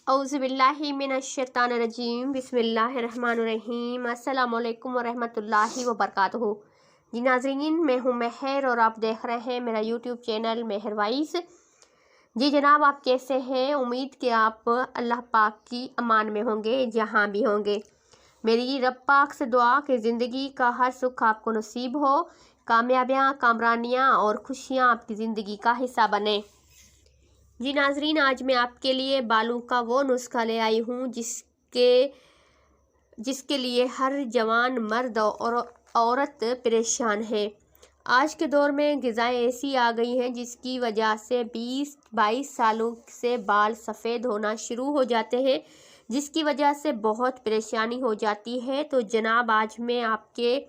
औज़ुबिल्लाहिमिनश्शैतानिर्रजीम बिस्मिल्लाहिर्रहमानिर्रहीम अस्सलामुअलैकुम वरहमतुल्लाहि वबरकातुहू। जी नाज़रीन, मैं हूँ महर और आप देख रहे हैं मेरा यूट्यूब चैनल महर वाइस। जी जनाब, आप कैसे हैं? उम्मीद कि आप अल्लाह पाक की अमान में होंगे जहाँ भी होंगे। मेरी रब पाक से दुआ कि ज़िंदगी का हर सुख आपको नसीब हो, कामयाबियाँ, कामरानियाँ और खुशियाँ आपकी ज़िंदगी का हिस्सा बने। जी नाजरीन, आज मैं आपके लिए बालों का वो नुस्खा ले आई हूँ जिसके लिए हर जवान मर्द और औरत परेशान है। आज के दौर में ग़िज़ाएँ ऐसी आ गई हैं जिसकी वजह से 20-22 सालों से बाल सफ़ेद होना शुरू हो जाते हैं, जिसकी वजह से बहुत परेशानी हो जाती है। तो जनाब, आज मैं आपके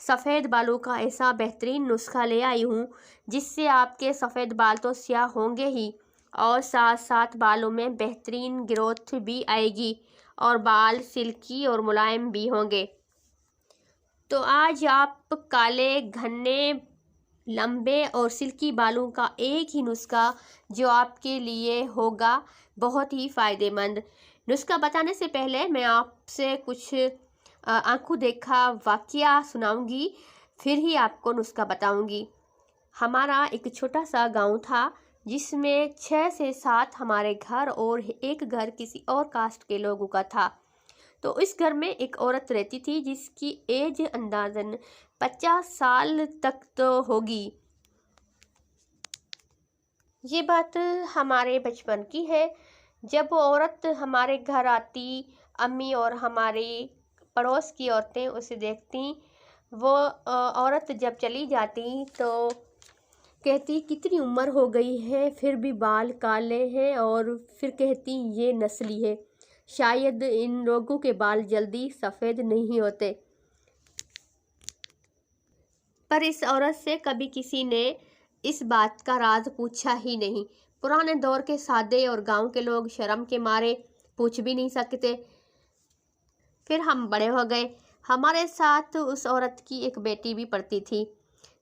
सफ़ेद बालों का ऐसा बेहतरीन नुस्खा ले आई हूँ जिससे आपके सफ़ेद बाल तो स्याह होंगे ही और साथ साथ बालों में बेहतरीन ग्रोथ भी आएगी और बाल सिल्की और मुलायम भी होंगे। तो आज आप काले, घने, लंबे और सिल्की बालों का एक ही नुस्खा जो आपके लिए होगा बहुत ही फ़ायदेमंद। नुस्खा बताने से पहले मैं आपसे कुछ आंखों देखा वाक़या सुनाऊंगी, फिर ही आपको नुस्खा बताऊंगी। हमारा एक छोटा सा गांव था जिसमें 6 से 7 हमारे घर और एक घर किसी और कास्ट के लोगों का था। तो इस घर में एक औरत रहती थी जिसकी एज अंदाज़न 50 साल तक तो होगी। ये बात हमारे बचपन की है। जब वो औरत हमारे घर आती, अम्मी और हमारी पड़ोस की औरतें उसे देखती, वो औरत जब चली जाती तो कहती कितनी उम्र हो गई है फिर भी बाल काले हैं, और फिर कहती ये नस्ली है, शायद इन लोगों के बाल जल्दी सफ़ेद नहीं होते। पर इस औरत से कभी किसी ने इस बात का राज पूछा ही नहीं। पुराने दौर के सादे और गांव के लोग शर्म के मारे पूछ भी नहीं सकते। फिर हम बड़े हो गए। हमारे साथ उस औरत की एक बेटी भी पढ़ती थी।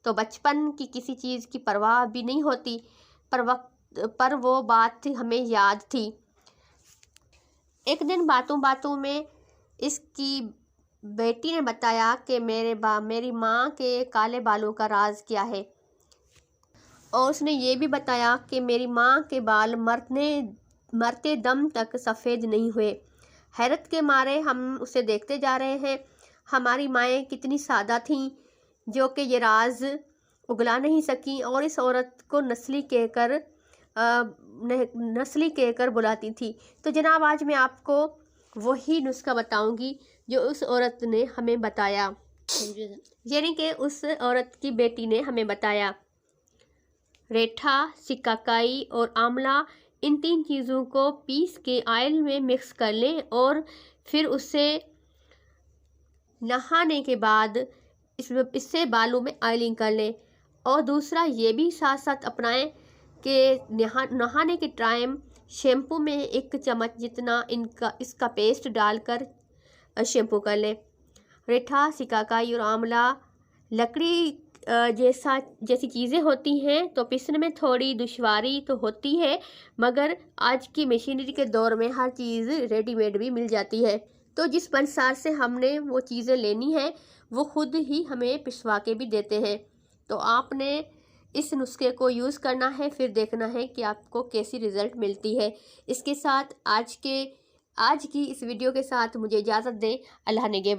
तो बचपन की किसी चीज़ की परवाह भी नहीं होती, पर वो बात हमें याद थी। एक दिन बातों बातों में इसकी बेटी ने बताया कि मेरी माँ के काले बालों का राज क्या है, और उसने ये भी बताया कि मेरी माँ के बाल मरते दम तक सफ़ेद नहीं हुए। हैरत के मारे हम उसे देखते जा रहे हैं। हमारी माएँ कितनी सादा थीं जो कि ये राज उगला नहीं सकी और इस औरत को नस्ली कहकर बुलाती थी। तो जनाब, आज मैं आपको वही नुस्खा बताऊंगी जो उस औरत ने हमें बताया, यानी कि उस औरत की बेटी ने हमें बताया। रेठा, सिकाकाई और आंवला, इन 3 चीज़ों को पीस के ऑयल में मिक्स कर लें और फिर उसे नहाने के बाद इससे बालों में ऑयलिंग कर लें। और दूसरा ये भी साथ साथ अपनाएं कि नहाने के टाइम शैम्पू में 1 चम्मच जितना इसका पेस्ट डालकर शैम्पू कर लें। रेठा, सिकाकाई और आंवला लकड़ी जैसी चीज़ें होती हैं, तो पीसने में थोड़ी दुश्वारी तो होती है, मगर आज की मशीनरी के दौर में हर चीज़ रेडीमेड भी मिल जाती है। तो जिस पंसार से हमने वो चीज़ें लेनी है वो खुद ही हमें पिसवा के भी देते हैं। तो आपने इस नुस्खे को यूज़ करना है, फिर देखना है कि आपको कैसी रिज़ल्ट मिलती है। इसके साथ आज की इस वीडियो के साथ मुझे इजाज़त दें। अल्लाह ने